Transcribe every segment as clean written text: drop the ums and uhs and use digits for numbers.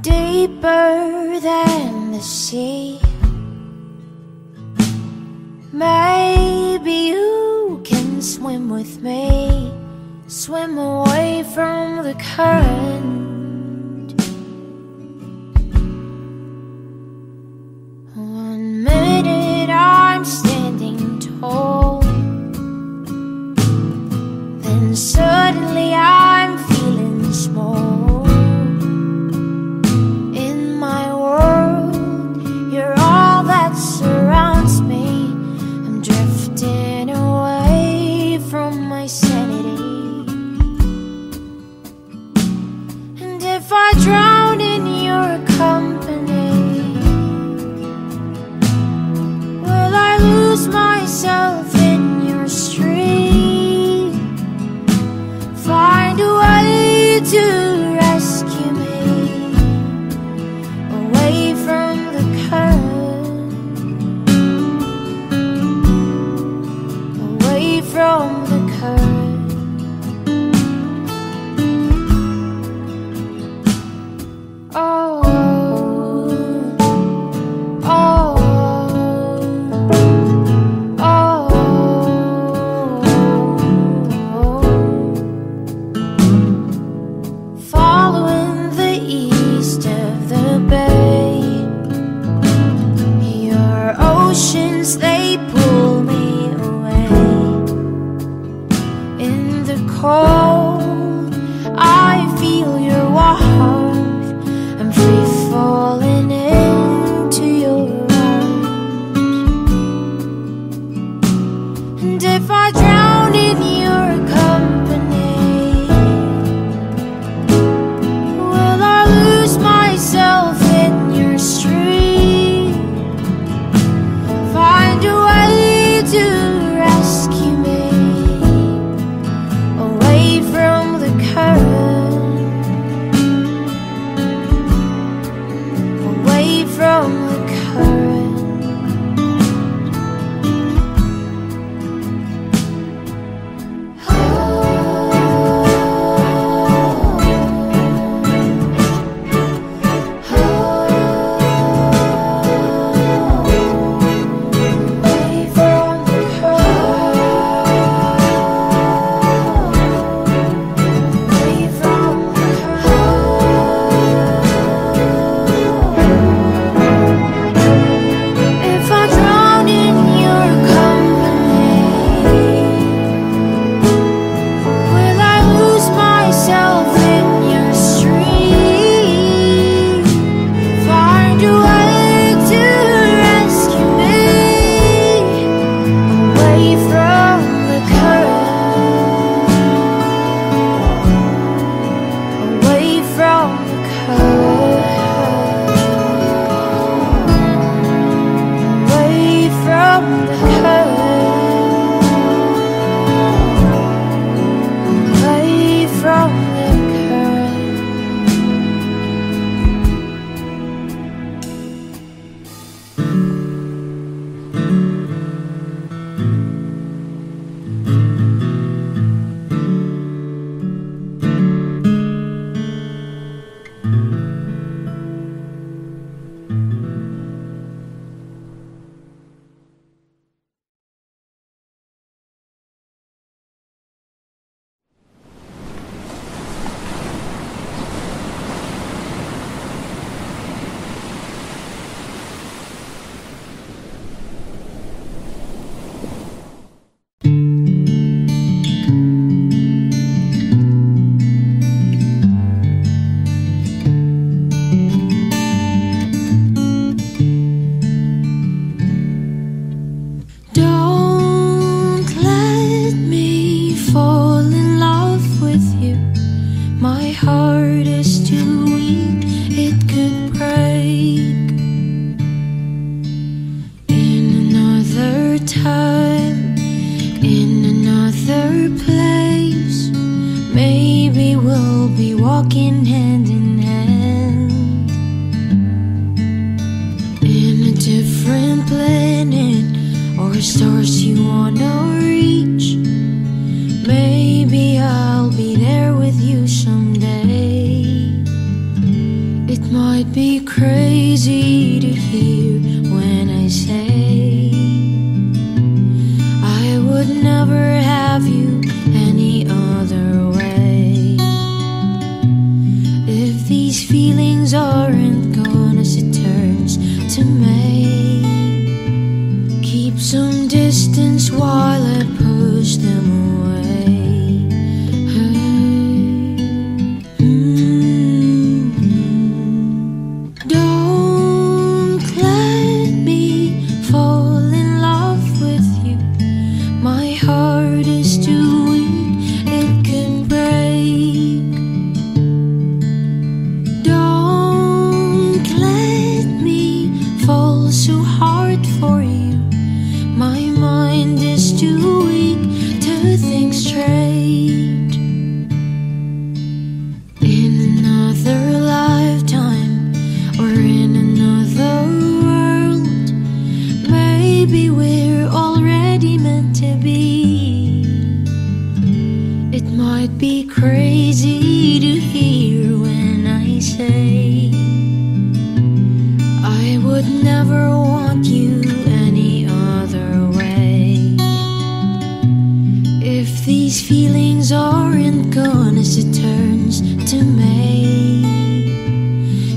deeper than the sea. Maybe you can swim with me, swim away from the current. 1 minute I'm standing tall, then suddenly I'm feeling small. In my world, you're all that surrounds me. I'm drifting away from my sanity. And if I drown in your company, will I lose myself in your stream? Find a way to rescue me away from the current, away from the current. Oh, oh, oh, following the east of the bay, your oceans, they pull me away. In the cold, I feel your warmth. I'm free falling into your arms. And if I drown in your company, will I lose myself in your stream? Find a way to rescue me away from the current, away from the current. Away from the away from the might be crazy to hear when I say I would never have you any other way. If these feelings aren't gone as it turns to May, keep some distance while I push them away. Don't let me fall in love with you. My heart is too weak, it can break. Don't let me fall so hard for you. My mind is too weak to think straight. In another lifetime or in another world, maybe we're already meant to be. It might be crazy to hear when I say I would never want you any other way. If these feelings aren't gone as it turns to May,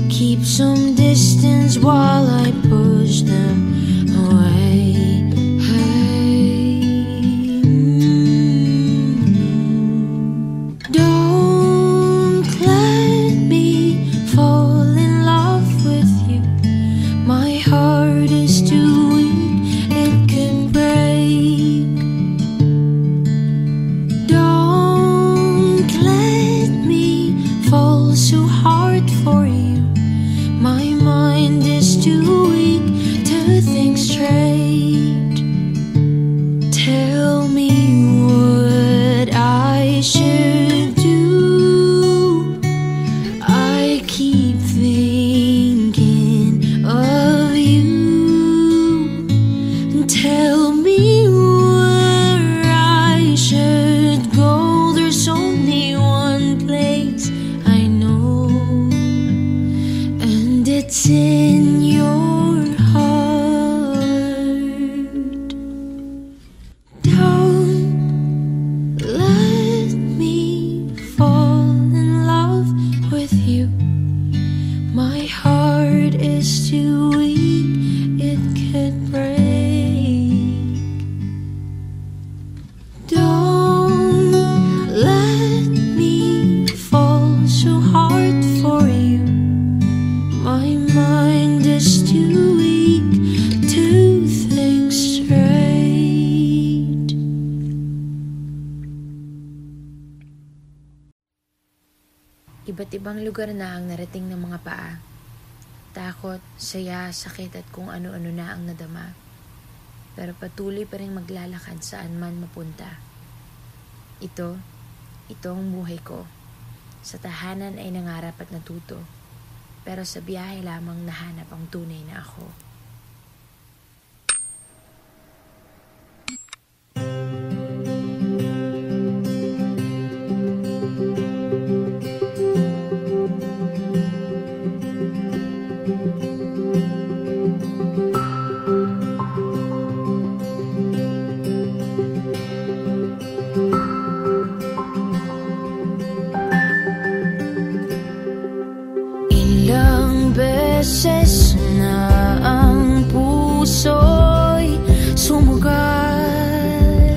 keep some distance while I push them away. Don't let me fall in love with you. My heart is too weak, it can break. Don't let me fall so hard for you. My mind is too weak to think straight. Tell me what I should do. I keep thinking of you. Tell me where I should go. There's only one place I know, and it's in your heart. Don't let me fall in love with you. My heart is too weak, it could break. Don't let me fall so hard for you. My mind is too weak to think straight. Iba't ibang lugar na ang narating ng mga paa. Takot, saya, sakit at kung ano-ano na ang nadama. Pero patuloy pa rin maglalakad saan man mapunta. Ito ang buhay ko. Sa tahanan ay nangarap at natuto. Pero sa biyahe lamang nahanap ang tunay na ako. Ilang beses na ang puso'y sumugal,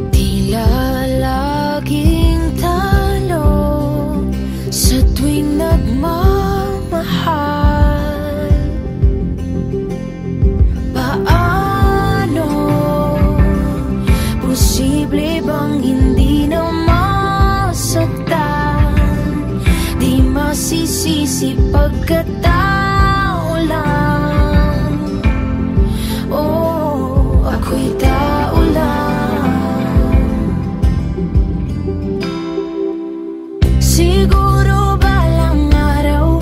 tila laging talo sa tuwing nagmamahal. Paano posible bang hindi na masaktan? Di masisisi pagkatao lang. Oh, ako'y tao lang. Siguro balang araw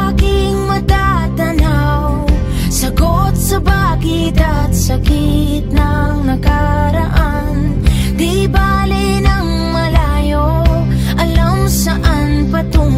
aking matatanaw, sagot sa bakit at sakit ng nakaraan. Di bali ng malayo, alam saan patungo.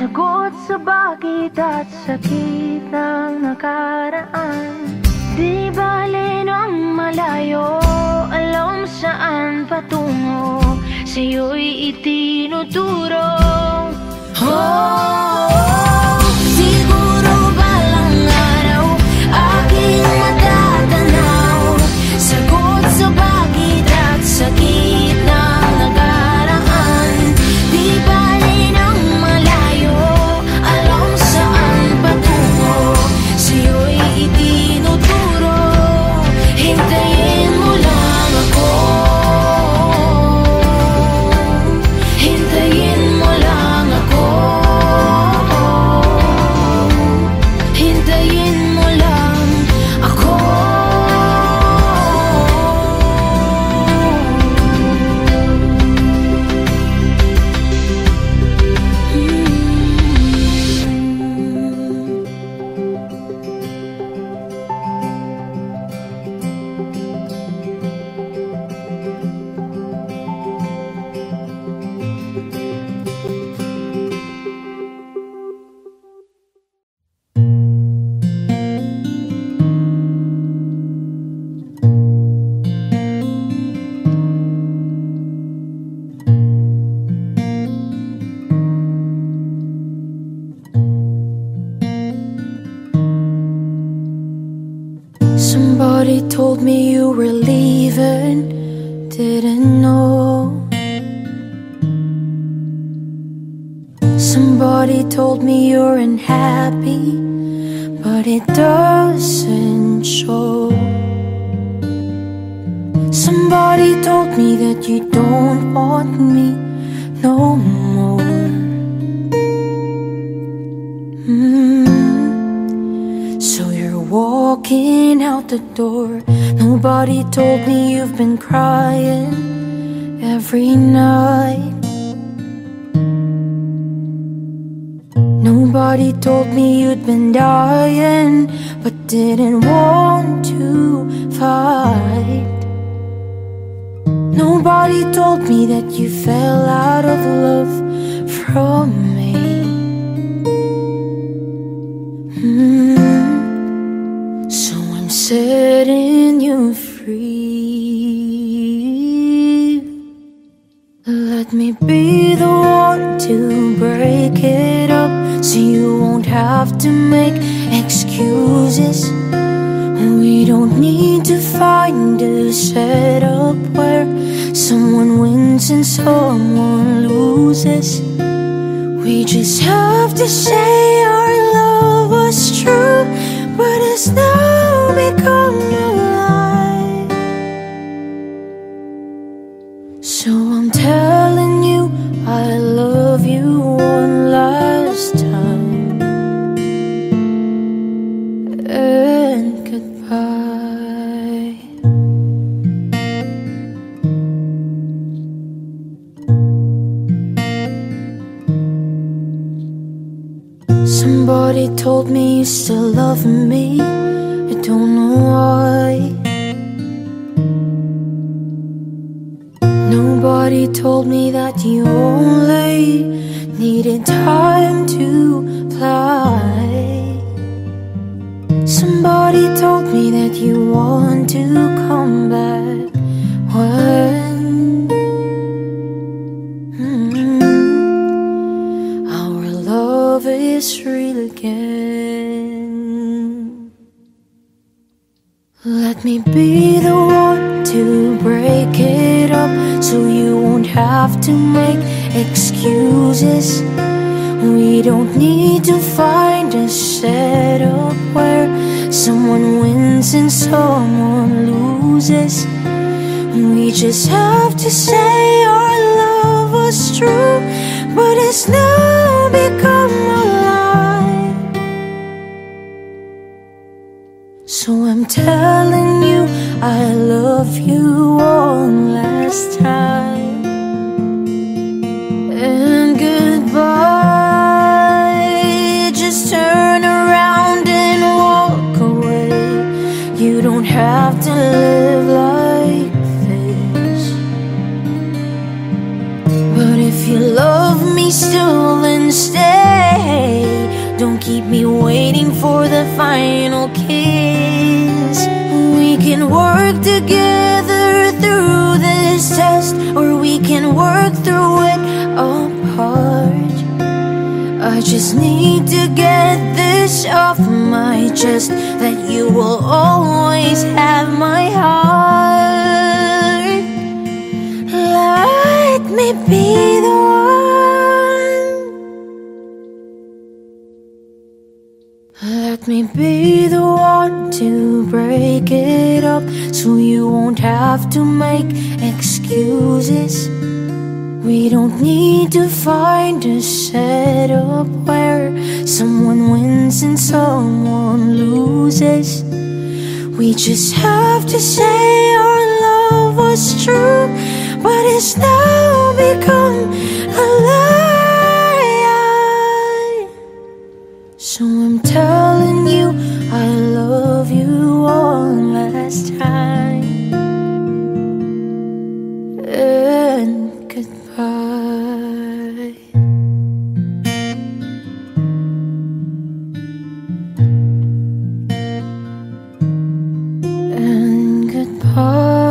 Sagot sa bakit at sakit ng nakaraan. Di bale ng malayo, alam saan patungo, sa'yo'y itinuturo. Siguro balang araw aking matatanaw. Sagot sa bakit at sakit ng nakaraan. Di bale ng malayo, alam saan patungo, sa'yo'y itinuturo. Hintayin mo lang ako. Hintayin mo lang ako. Hintayin mo lang ako. Somebody told me you were leaving, didn't know. Somebody told me you're unhappy, but it doesn't show. Somebody told me that you don't want me no more. So you're walking out the door. Nobody told me you've been crying every night. Nobody told me you'd been dying, but didn't want to fight. Nobody told me that you fell out of love from me. So I'm setting you free. Let me be the one to break it up, so you won't have to make excuses. We don't need to find a setup where someone wins and someone loses. We just have to say our love was true, but it's now become a lie. So I'm telling you I love you one last time, and goodbye. Somebody told me you still love me, I don't know why. Nobody told me that you only needed time to fly. Somebody told me that you want to come back when our love is real again. Let me be the one to break it up, so you won't have to make excuses. We don't need to find a setup where someone wins and someone loses. We just have to say our love was true, but it's now become a lie. So I'm telling you I love you one last time, and goodbye. Just turn around and walk away. You don't have to live like this. But if you love me still, then stay. keep me waiting for the final kiss. We can work together through this test, or we can work through it apart. I just need to get this off my chest, that you will always have my heart. Let me be the one. Let me be the one to break it up, so you won't have to make excuses. We don't need to find a setup where someone wins and someone loses. We just have to say our love was true, but it's now become a lie. So I'm telling you I love you one last time, and goodbye. And goodbye.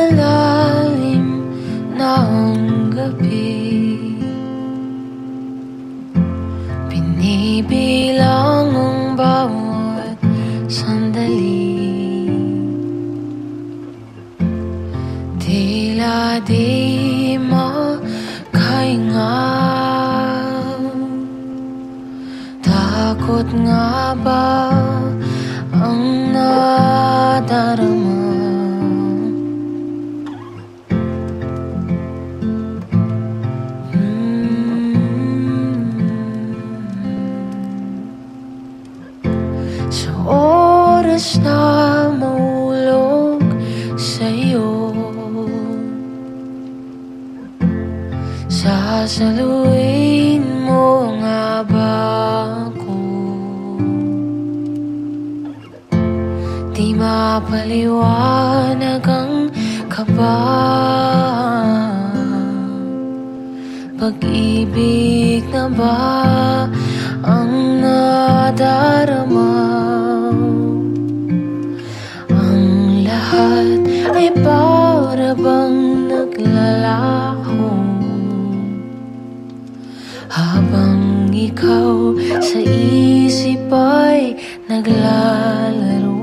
Lumalalim na ang gabi, binibilang ang bawat sandali. Tila di makahinga, takot nga ba ang nadarama? Oras na mahulog sa'yo, sasaluin mo nga ba ako? Di mapaliwanag ang kaba, pag-ibig na ba ang nadarama? Ay para bang naglalaho, habang ikaw sa isip ay naglalaro.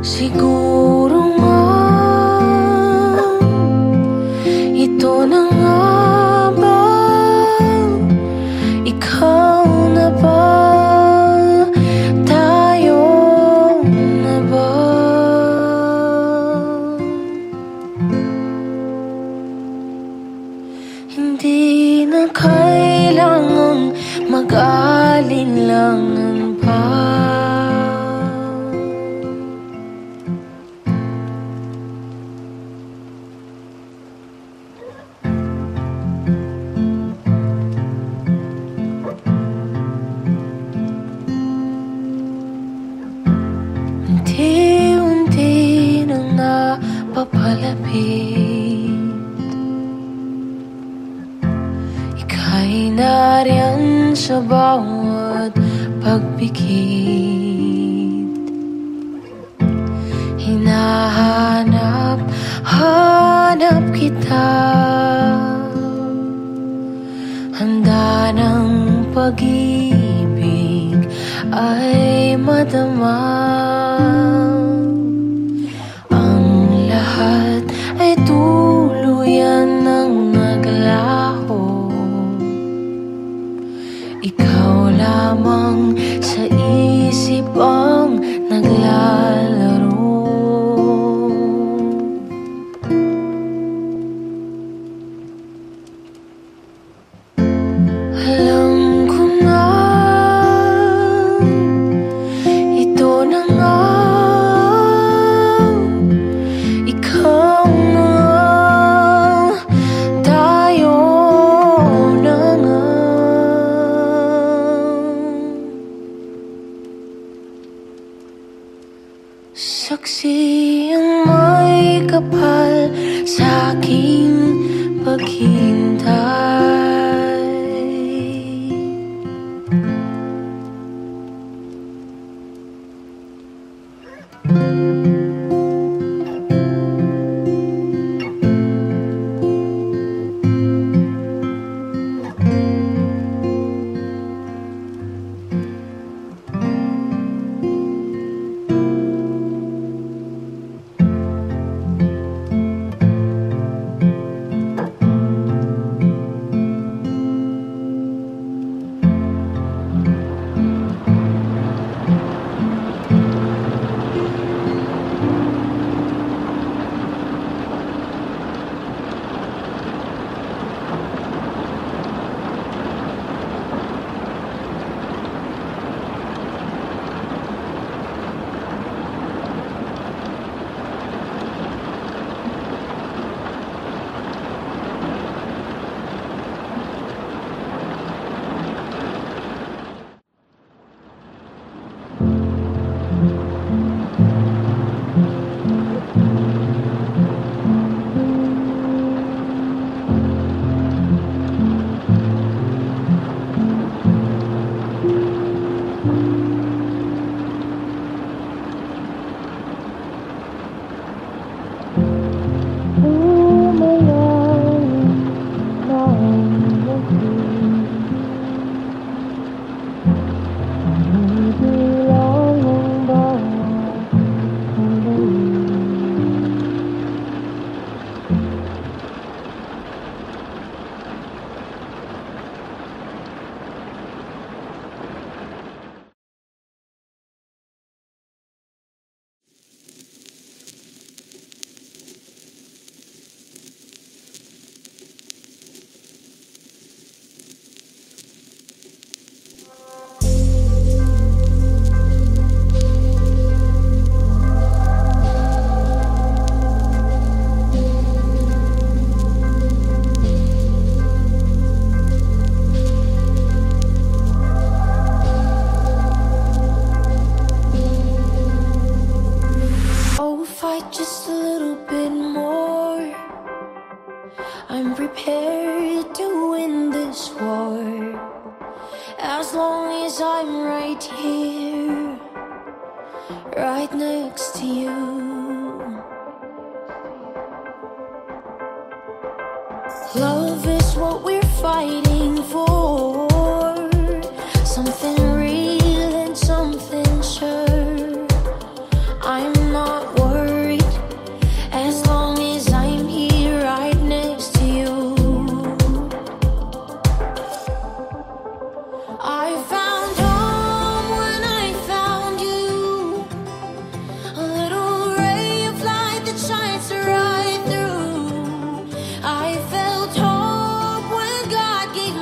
Siguro nga ito na nga ba, ikaw na ba, tayo na ba? Hindi na kailangang mag-alinlangan pa. Unti-unti nang napapalapit, ika'y nariyan sa bawat pagpikit. Hinahanap kita, handa ng pag-ibig ay madama. Ang lahat ay tuluyan ng Saksi ang may kapal sa aking paghintay. Just a little bit more. I'm prepared to win this war, as long as I'm right here, right next to you. Love is what we're fighting for, something real and something sure. I'm not worried as long as I'm here right next to you. I found home when I found you, a little ray of light that shines right through. I felt hope when God gave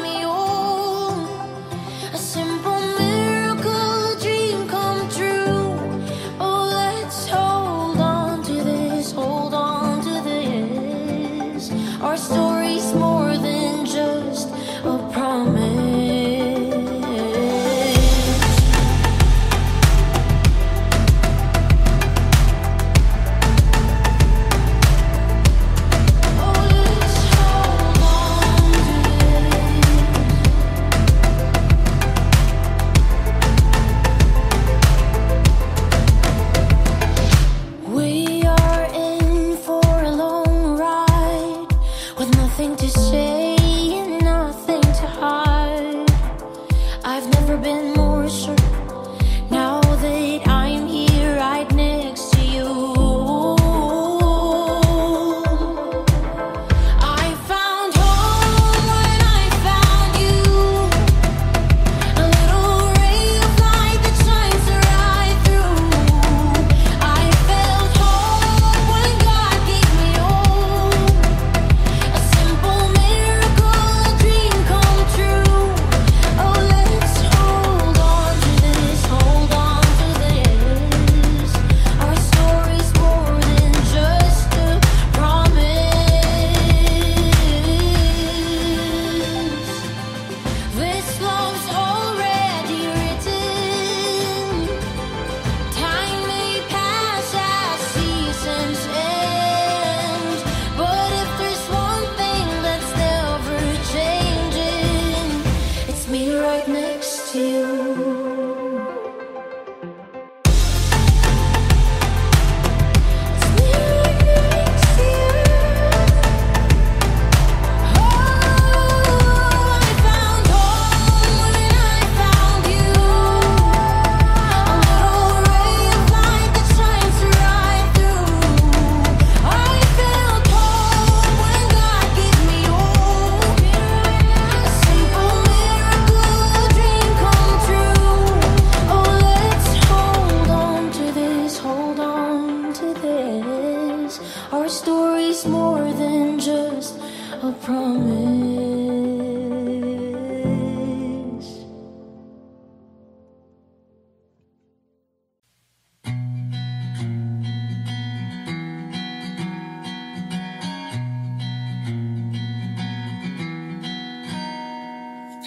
Our story's more than just a promise.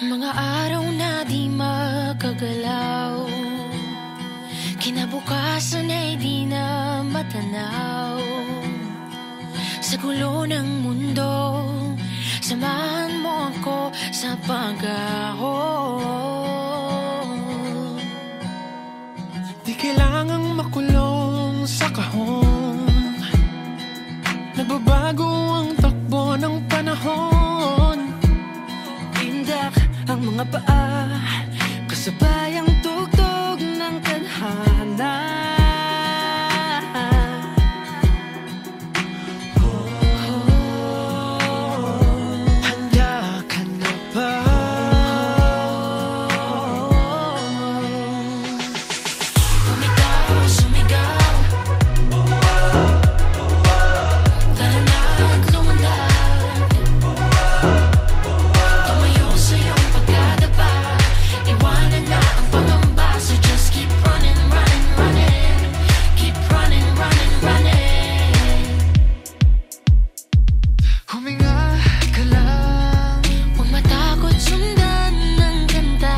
Mga araw na di makagalaw, kinabukasan ay di na matanaw. Sa gulo ng mundo, samahan mo ako sa pag-ahon. Di kailangang makulong sa kahon, nagbabago ang takbo ng panahon. Indak ang mga paa, kasabay ang tugtog ng tadhana. Handa ka na ba? Lumitaw, sumigaw, tara na at lumundag. Tumayo sa iyong pagkadapa, iwanan na ang pangamba. So just keep running, running, running. Keep running, running, running. Huminga ka lang, Huwag matakot, sundan ng kanta.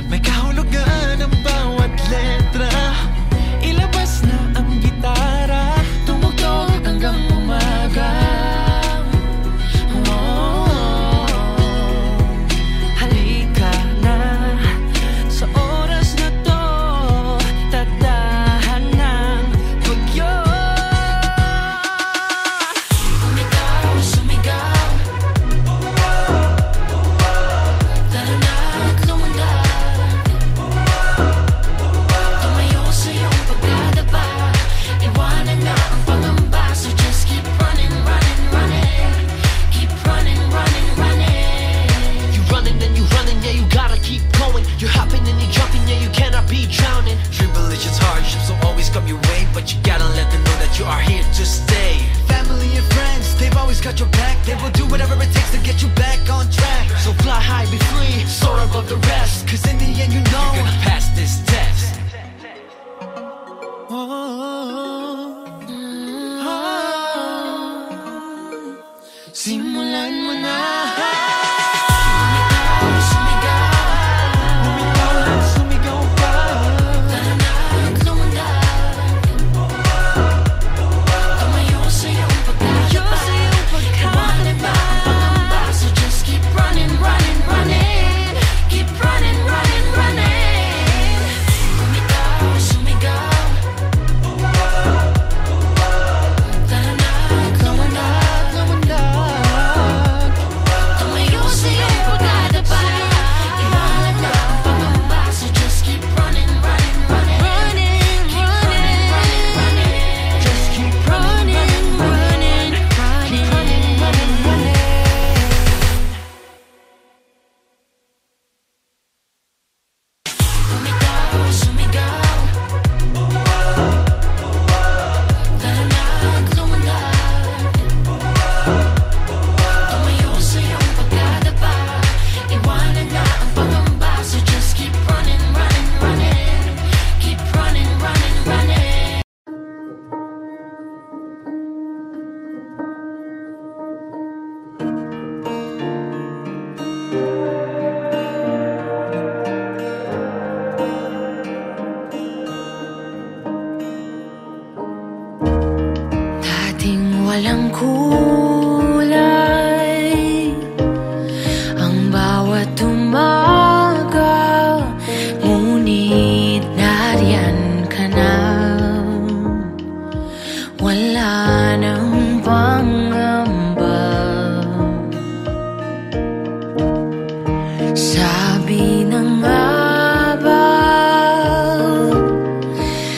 may kahulugan ang bawat letra. Ilabas na ang gitara, tumugtog hanggang umaga. Oh, halika na sa oras na to, tadahan ng bagyo. Lumitaw, sumigaw, tara na at lumundag. Tumayo sa iyong pagkadapa, iwanan na ang pangamba. So just keep running, running, running. Keep running, running, running. You running and you running, yeah, you gotta keep going. You're hopping and you're jumping, yeah, you cannot be drowning. Tribulations, hardships will always come your way, but you gotta let them know that you are here to stay. Family and friends, they've always got your back. They will do whatever it takes to get you back on track. So fly high, be free, soar above the rest. Cause in the end, you know you're gonna pass this test. Simulan mo na. Lumitaw, sumigaw, Lumitaw at sumigaw pa. tara na at lumundag. Tumayo sa iyong pagkadapa, iwanan na ang pangamba. So just keep running, running, running. Keep running, running, running. Lumitaw, sumigaw, tara na at lumundag. Tumayo sa iyong pagkadapa, iwanan na ang pangamba. So just keep running, running, running. Keep running, running, running. Just keep running, running, running, running, running. Lumitaw, sumigaw, tara na at lumundag. Tumayo sa iyong pagkadapa, iwanan na ang pangamba. So just keep running, running, running. Keep running, running, running. Dating walang kulay ang bawat umaga, ngunit nariyan ka na. Wala nang pangamba. Sabi na nga ba,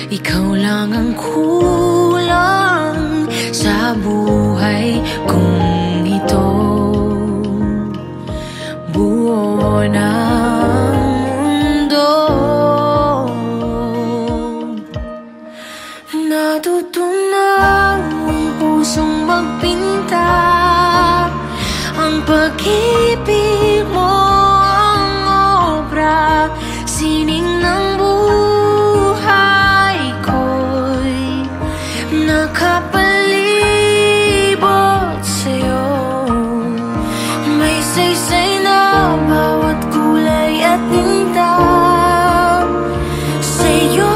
ikaw lang ang kulang sa buhay kong ito. Buo ng mundo, Natutunan ang pusong magpinta. Ang pag-ibig mo ang obra, sining ng buhay ko'y nakapalibot sa'yo. May saysay na bawat kulay at tinta. Sa'yo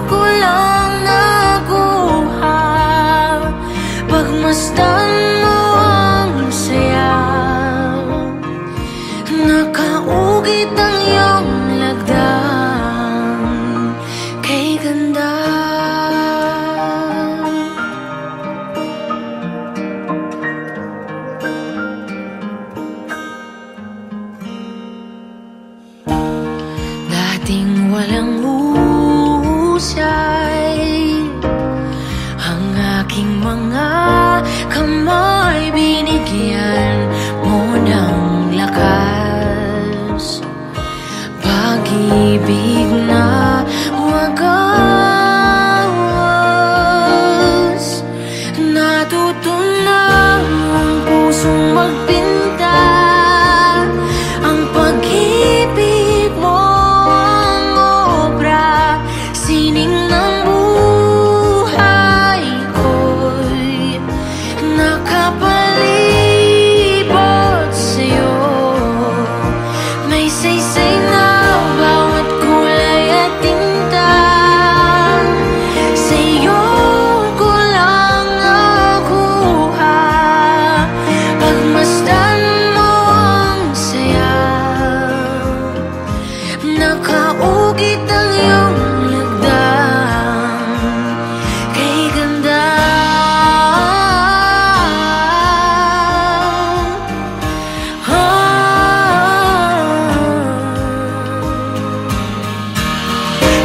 ko lang nakuha, pagmasdan mo ang saya. Nakaugit ang iyong lagdang kay ganda. Dating walang husay ang aking mga kamay, binigyan mo ng lakas. Pag-ibig na wagas. Natutunan ang pusong magpinta. Ang pag-ibig mo ang obra, sining ng buhay ko'y nakapalibot sa'yo. May saysay na bawat kulay at tinta. Sa'yo ko lang nakuha, pagmasdan mo ang saya. Nakaugit ang iyong lagdang kay ganda.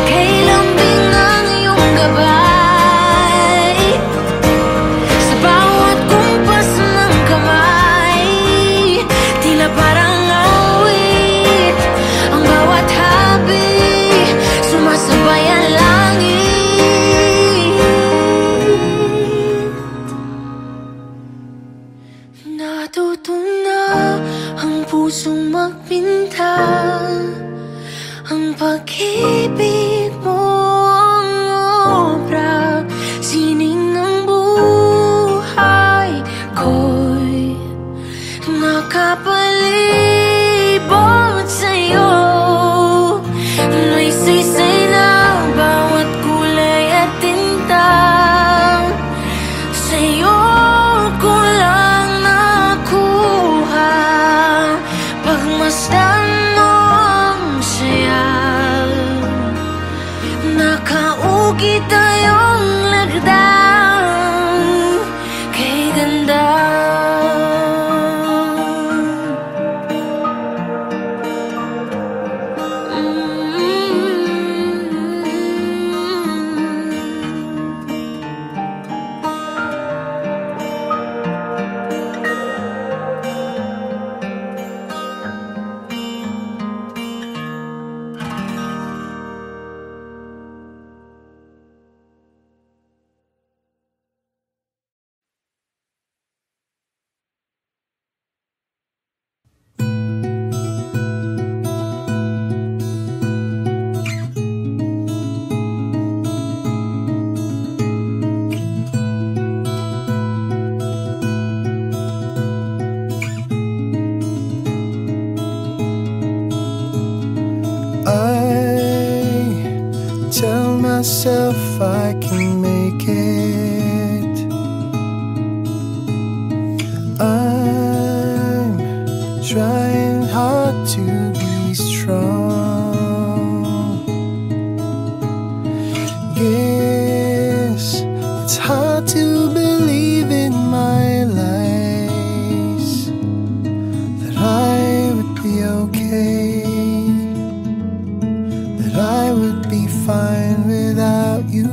Kay lambing ang iyong gabay, sa bawat kumpas ng kamay. Tila parang awit ang bawat habi, sumasabay ang langit. Natutunan ang pusong magpinta. Ang pag-ibig mo ang obra, sining ng buhay ko'y nakapalibot sa'yo. May saysay na bawat kulay at tinta. Sa'yo ko lang nakuha, pagmasdan mo ang saya. Nakaugit tayong lagdang kay ganda. tell myself I can make it. I'm trying hard to be strong. Guess it's hard to believe in my lies, that I would be okay, that I would be fine without you.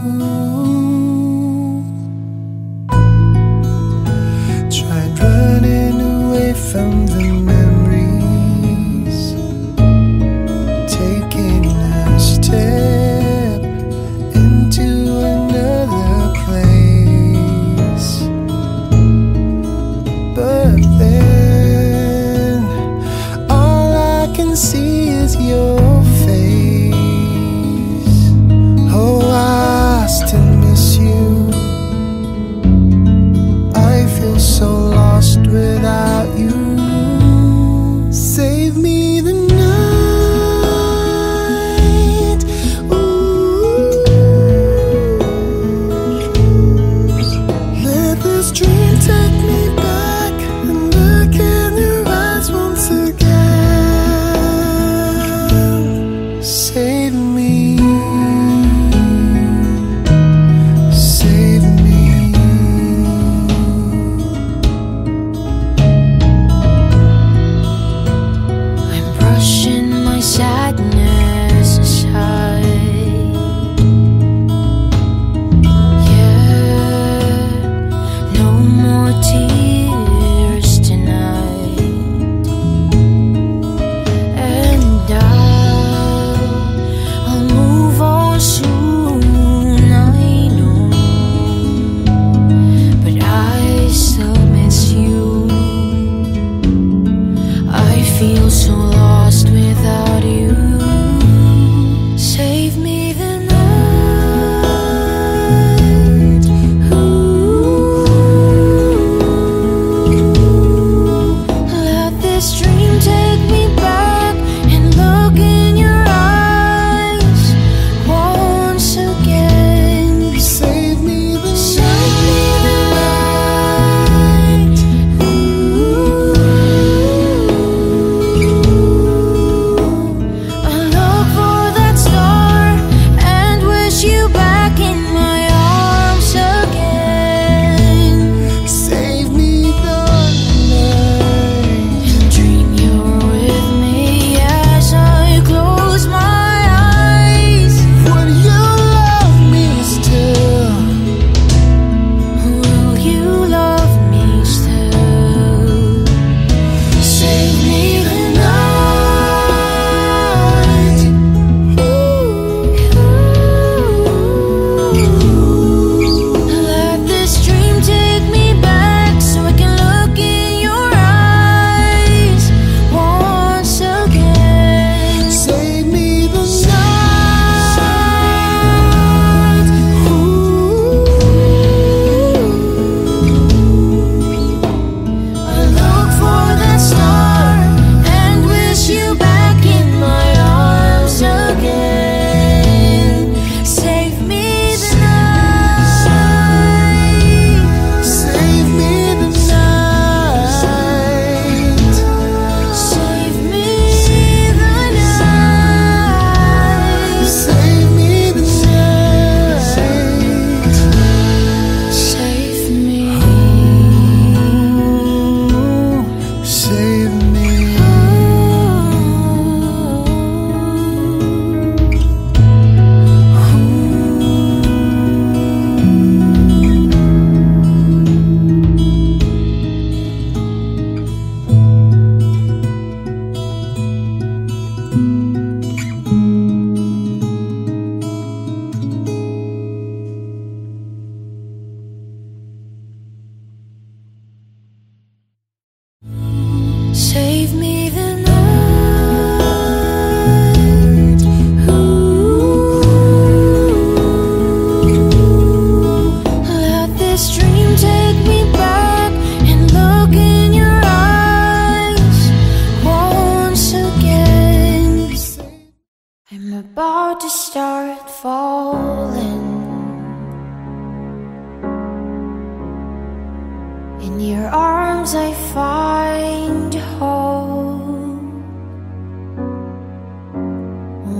your arms I find hope.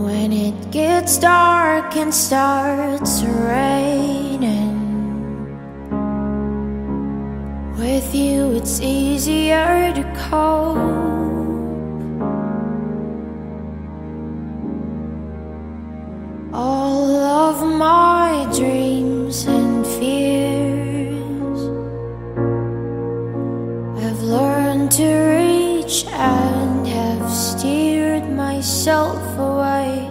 When it gets dark and starts raining, with you it's easier to cope. All of my dreams and fears I've learned to reach and have steered myself away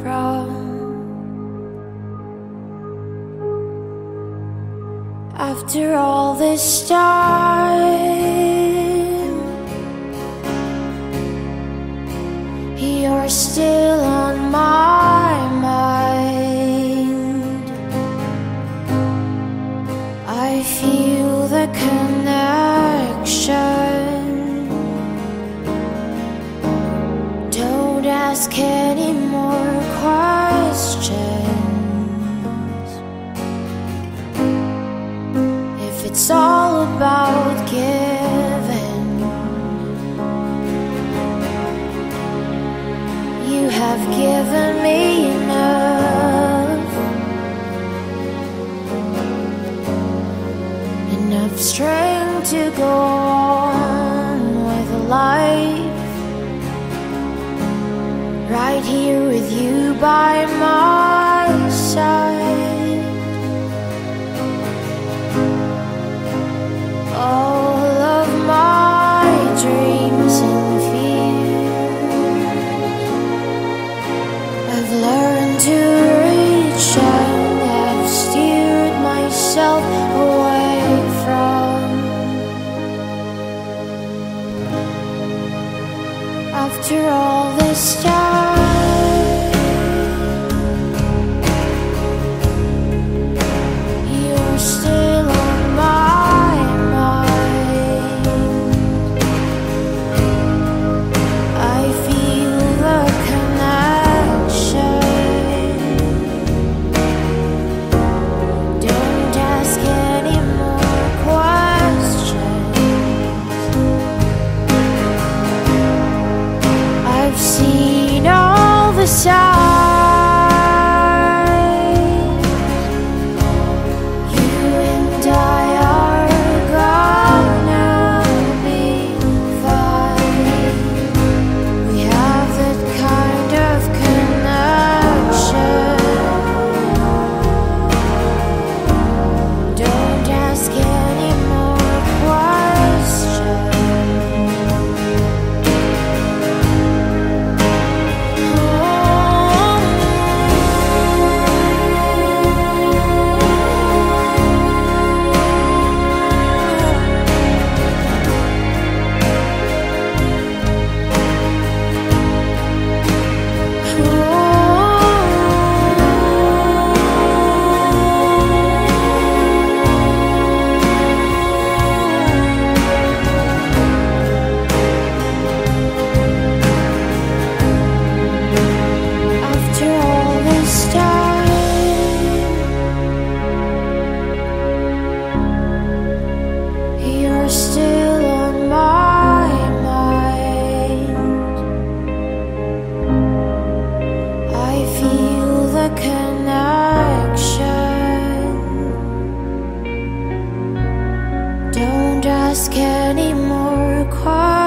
from. After all this time, you're still on my mind. I feel the connection. Don't ask any more questions. If it's all about giving, you have given me enough, enough strength to go on with life, right here with you by my side. All of my dreams and fears I've learned to reach and have steered myself away from. After all this time, you're still on my mind. I feel the connection. Don't ask any more questions. I've seen all the signs. You and I are gonna be fine. We have that kind of connection. Don't ask any more questions. After all this time, you're still on my mind. I feel the connection. Don't ask any more questions.